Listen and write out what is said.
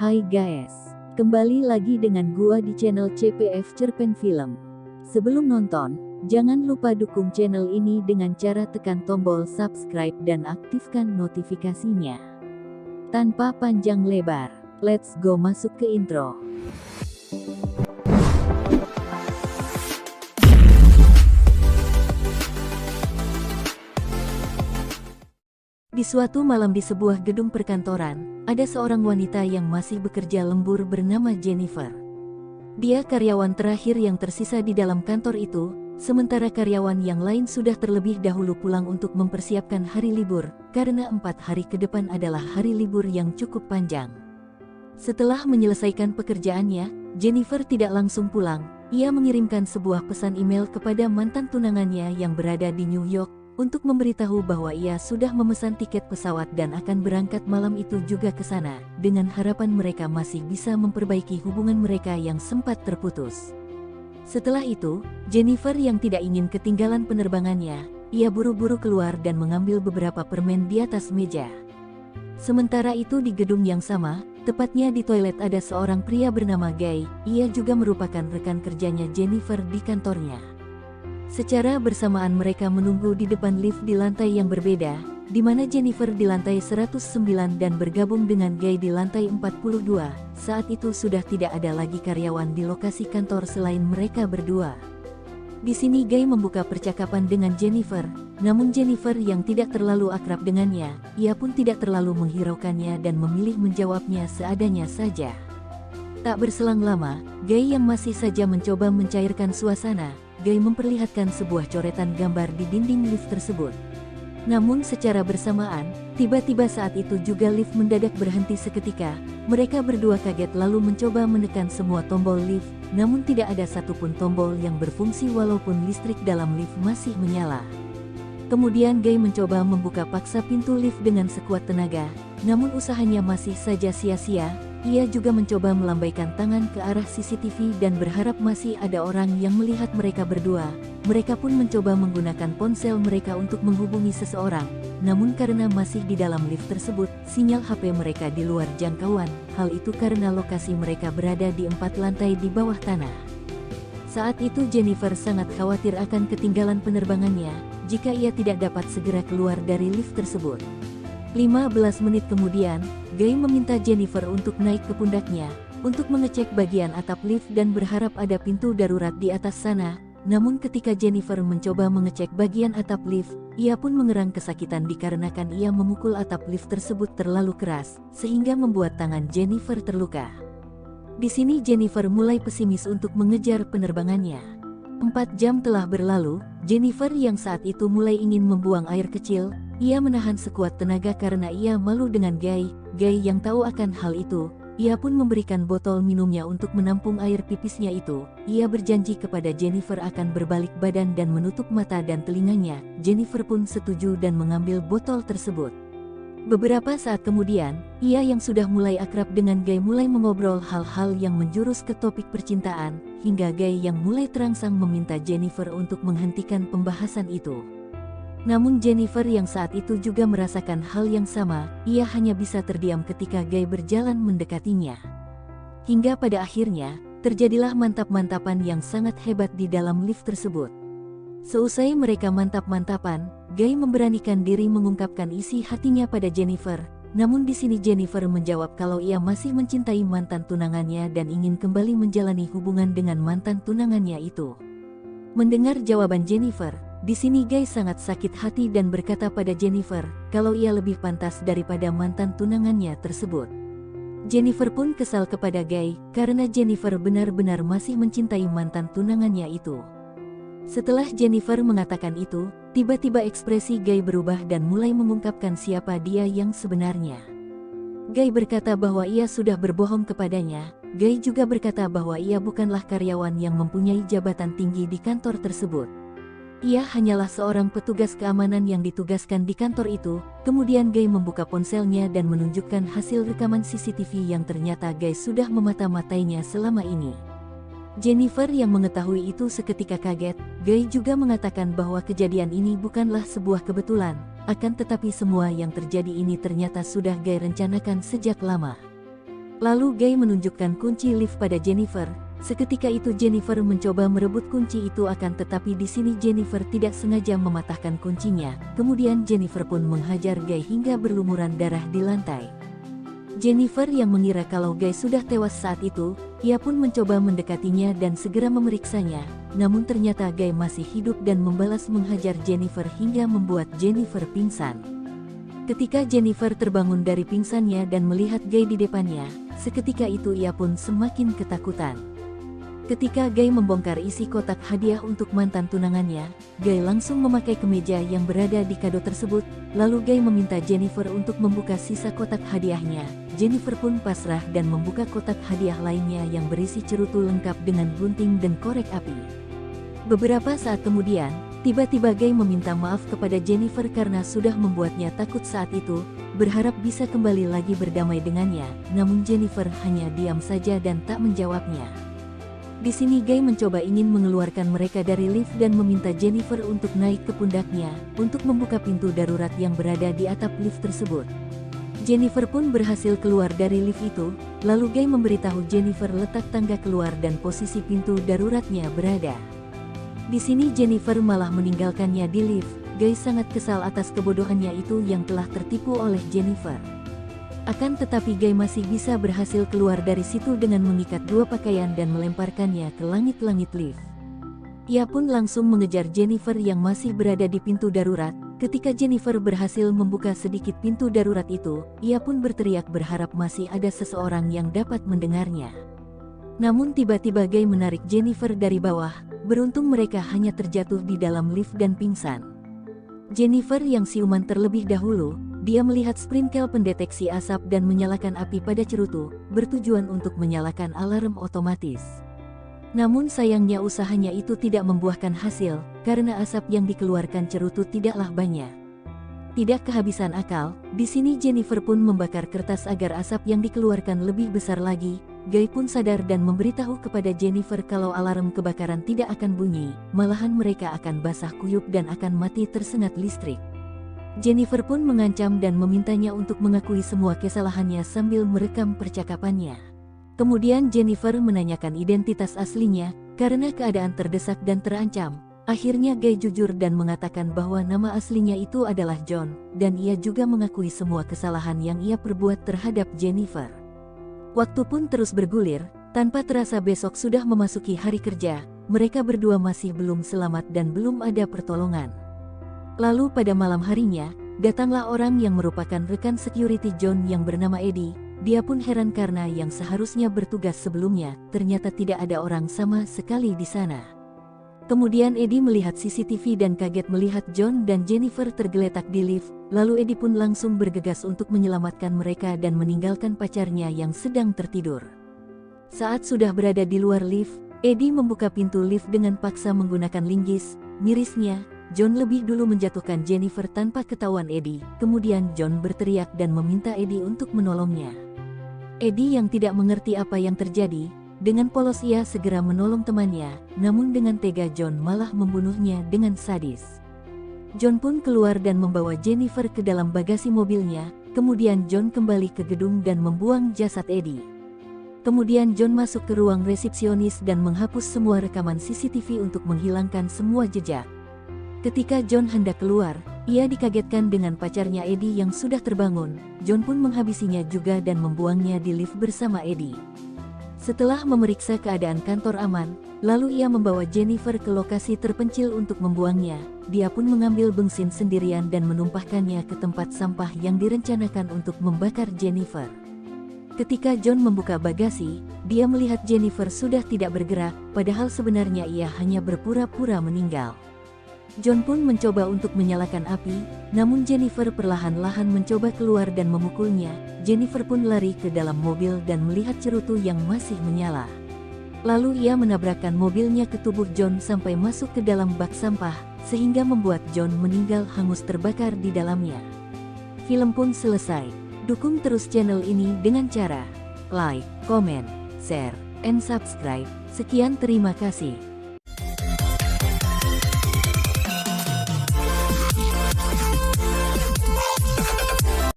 Hai guys, kembali lagi dengan gua di channel CPF Cerpen Film. Sebelum nonton, jangan lupa dukung channel ini dengan cara tekan tombol subscribe dan aktifkan notifikasinya. Tanpa panjang lebar, let's go masuk ke intro. Di suatu malam di sebuah gedung perkantoran, ada seorang wanita yang masih bekerja lembur bernama Jennifer. Dia karyawan terakhir yang tersisa di dalam kantor itu, sementara karyawan yang lain sudah terlebih dahulu pulang untuk mempersiapkan hari libur, karena 4 hari ke depan adalah hari libur yang cukup panjang. Setelah menyelesaikan pekerjaannya, Jennifer tidak langsung pulang. Ia mengirimkan sebuah pesan email kepada mantan tunangannya yang berada di New York, untuk memberitahu bahwa ia sudah memesan tiket pesawat dan akan berangkat malam itu juga ke sana, dengan harapan mereka masih bisa memperbaiki hubungan mereka yang sempat terputus. Setelah itu, Jennifer yang tidak ingin ketinggalan penerbangannya, ia buru-buru keluar dan mengambil beberapa permen di atas meja. Sementara itu di gedung yang sama, tepatnya di toilet ada seorang pria bernama Guy, ia juga merupakan rekan kerjanya Jennifer di kantornya. Secara bersamaan mereka menunggu di depan lift di lantai yang berbeda, di mana Jennifer di lantai 109 dan bergabung dengan Guy di lantai 42. Saat itu sudah tidak ada lagi karyawan di lokasi kantor selain mereka berdua. Di sini Guy membuka percakapan dengan Jennifer, namun Jennifer yang tidak terlalu akrab dengannya, ia pun tidak terlalu menghiraukannya dan memilih menjawabnya seadanya saja. Tak berselang lama, Guy yang masih saja mencoba mencairkan suasana, Guy memperlihatkan sebuah coretan gambar di dinding lift tersebut. Namun secara bersamaan, tiba-tiba saat itu juga lift mendadak berhenti seketika. Mereka berdua kaget lalu mencoba menekan semua tombol lift, namun tidak ada satupun tombol yang berfungsi walaupun listrik dalam lift masih menyala. Kemudian Guy mencoba membuka paksa pintu lift dengan sekuat tenaga, namun usahanya masih saja sia-sia. Ia juga mencoba melambaikan tangan ke arah CCTV dan berharap masih ada orang yang melihat mereka berdua. Mereka pun mencoba menggunakan ponsel mereka untuk menghubungi seseorang. Namun karena masih di dalam lift tersebut, sinyal HP mereka di luar jangkauan. Hal itu karena lokasi mereka berada di 4 lantai di bawah tanah. Saat itu Jennifer sangat khawatir akan ketinggalan penerbangannya, jika ia tidak dapat segera keluar dari lift tersebut. 15 menit kemudian, Guy meminta Jennifer untuk naik ke pundaknya, untuk mengecek bagian atap lift dan berharap ada pintu darurat di atas sana. Namun ketika Jennifer mencoba mengecek bagian atap lift, ia pun mengerang kesakitan dikarenakan ia memukul atap lift tersebut terlalu keras, sehingga membuat tangan Jennifer terluka. Di sini Jennifer mulai pesimis untuk mengejar penerbangannya. 4 jam telah berlalu, Jennifer yang saat itu mulai ingin membuang air kecil. Ia menahan sekuat tenaga karena ia malu dengan Guy. Guy yang tahu akan hal itu, ia pun memberikan botol minumnya untuk menampung air pipisnya itu. Ia berjanji kepada Jennifer akan berbalik badan dan menutup mata dan telinganya. Jennifer pun setuju dan mengambil botol tersebut. Beberapa saat kemudian, ia yang sudah mulai akrab dengan Guy mulai mengobrol hal-hal yang menjurus ke topik percintaan, hingga Guy yang mulai terangsang meminta Jennifer untuk menghentikan pembahasan itu. Namun Jennifer yang saat itu juga merasakan hal yang sama, ia hanya bisa terdiam ketika Guy berjalan mendekatinya. Hingga pada akhirnya, terjadilah mantap-mantapan yang sangat hebat di dalam lift tersebut. Seusai mereka mantap-mantapan, Guy memberanikan diri mengungkapkan isi hatinya pada Jennifer. Namun di sini Jennifer menjawab kalau ia masih mencintai mantan tunangannya dan ingin kembali menjalani hubungan dengan mantan tunangannya itu. Mendengar jawaban Jennifer, di sini Guy sangat sakit hati dan berkata pada Jennifer, kalau ia lebih pantas daripada mantan tunangannya tersebut. Jennifer pun kesal kepada Guy, karena Jennifer benar-benar masih mencintai mantan tunangannya itu. Setelah Jennifer mengatakan itu, tiba-tiba ekspresi Guy berubah dan mulai mengungkapkan siapa dia yang sebenarnya. Guy berkata bahwa ia sudah berbohong kepadanya. Guy juga berkata bahwa ia bukanlah karyawan yang mempunyai jabatan tinggi di kantor tersebut. Ia hanyalah seorang petugas keamanan yang ditugaskan di kantor itu. Kemudian Guy membuka ponselnya dan menunjukkan hasil rekaman CCTV yang ternyata Guy sudah memata-matainya selama ini. Jennifer yang mengetahui itu seketika kaget. Guy juga mengatakan bahwa kejadian ini bukanlah sebuah kebetulan, akan tetapi semua yang terjadi ini ternyata sudah Guy rencanakan sejak lama. Lalu Guy menunjukkan kunci lift pada Jennifer. Seketika itu Jennifer mencoba merebut kunci itu akan tetapi di sini Jennifer tidak sengaja mematahkan kuncinya. Kemudian Jennifer pun menghajar Guy hingga berlumuran darah di lantai. Jennifer yang mengira kalau Guy sudah tewas saat itu, ia pun mencoba mendekatinya dan segera memeriksanya. Namun ternyata Guy masih hidup dan membalas menghajar Jennifer hingga membuat Jennifer pingsan. Ketika Jennifer terbangun dari pingsannya dan melihat Guy di depannya, seketika itu ia pun semakin ketakutan. Ketika Guy membongkar isi kotak hadiah untuk mantan tunangannya, Guy langsung memakai kemeja yang berada di kado tersebut. Lalu Guy meminta Jennifer untuk membuka sisa kotak hadiahnya. Jennifer pun pasrah dan membuka kotak hadiah lainnya yang berisi cerutu lengkap dengan gunting dan korek api. Beberapa saat kemudian, tiba-tiba Guy meminta maaf kepada Jennifer karena sudah membuatnya takut saat itu, berharap bisa kembali lagi berdamai dengannya. Namun Jennifer hanya diam saja dan tak menjawabnya. Di sini Guy mencoba ingin mengeluarkan mereka dari lift dan meminta Jennifer untuk naik ke pundaknya untuk membuka pintu darurat yang berada di atap lift tersebut. Jennifer pun berhasil keluar dari lift itu, lalu Guy memberitahu Jennifer letak tangga keluar dan posisi pintu daruratnya berada. Di sini Jennifer malah meninggalkannya di lift. Guy sangat kesal atas kebodohannya itu yang telah tertipu oleh Jennifer. Akan tetapi Guy masih bisa berhasil keluar dari situ dengan mengikat dua pakaian dan melemparkannya ke langit-langit lift. Ia pun langsung mengejar Jennifer yang masih berada di pintu darurat. Ketika Jennifer berhasil membuka sedikit pintu darurat itu, ia pun berteriak berharap masih ada seseorang yang dapat mendengarnya. Namun tiba-tiba Guy menarik Jennifer dari bawah. Beruntung mereka hanya terjatuh di dalam lift dan pingsan. Jennifer yang siuman terlebih dahulu, dia melihat sprinkel pendeteksi asap dan menyalakan api pada cerutu, bertujuan untuk menyalakan alarm otomatis. Namun sayangnya usahanya itu tidak membuahkan hasil, karena asap yang dikeluarkan cerutu tidaklah banyak. Tidak kehabisan akal, di sini Jennifer pun membakar kertas agar asap yang dikeluarkan lebih besar lagi. Guy pun sadar dan memberitahu kepada Jennifer kalau alarm kebakaran tidak akan bunyi, malahan mereka akan basah kuyup dan akan mati tersengat listrik. Jennifer pun mengancam dan memintanya untuk mengakui semua kesalahannya sambil merekam percakapannya. Kemudian Jennifer menanyakan identitas aslinya, karena keadaan terdesak dan terancam. Akhirnya Guy jujur dan mengatakan bahwa nama aslinya itu adalah John, dan ia juga mengakui semua kesalahan yang ia perbuat terhadap Jennifer. Waktu pun terus bergulir, tanpa terasa besok sudah memasuki hari kerja, mereka berdua masih belum selamat dan belum ada pertolongan. Lalu pada malam harinya, datanglah orang yang merupakan rekan security John yang bernama Eddie. Dia pun heran karena yang seharusnya bertugas sebelumnya, ternyata tidak ada orang sama sekali di sana. Kemudian Eddie melihat CCTV dan kaget melihat John dan Jennifer tergeletak di lift. Lalu Eddie pun langsung bergegas untuk menyelamatkan mereka dan meninggalkan pacarnya yang sedang tertidur. Saat sudah berada di luar lift, Eddie membuka pintu lift dengan paksa menggunakan linggis. Mirisnya, John lebih dulu menjatuhkan Jennifer tanpa ketahuan Eddie. Kemudian John berteriak dan meminta Eddie untuk menolongnya. Eddie yang tidak mengerti apa yang terjadi, dengan polos ia segera menolong temannya, namun dengan tega John malah membunuhnya dengan sadis. John pun keluar dan membawa Jennifer ke dalam bagasi mobilnya. Kemudian John kembali ke gedung dan membuang jasad Eddie. Kemudian John masuk ke ruang resepsionis dan menghapus semua rekaman CCTV untuk menghilangkan semua jejak. Ketika John hendak keluar, ia dikagetkan dengan pacarnya Eddie yang sudah terbangun. John pun menghabisinya juga dan membuangnya di lift bersama Eddie. Setelah memeriksa keadaan kantor aman, lalu ia membawa Jennifer ke lokasi terpencil untuk membuangnya. Dia pun mengambil bensin sendirian dan menumpahkannya ke tempat sampah yang direncanakan untuk membakar Jennifer. Ketika John membuka bagasi, dia melihat Jennifer sudah tidak bergerak, padahal sebenarnya ia hanya berpura-pura meninggal. John pun mencoba untuk menyalakan api, namun Jennifer perlahan-lahan mencoba keluar dan memukulnya. Jennifer pun lari ke dalam mobil dan melihat cerutu yang masih menyala. Lalu ia menabrakkan mobilnya ke tubuh John sampai masuk ke dalam bak sampah, sehingga membuat John meninggal hangus terbakar di dalamnya. Film pun selesai. Dukung terus channel ini dengan cara like, comment, share, and subscribe. Sekian terima kasih.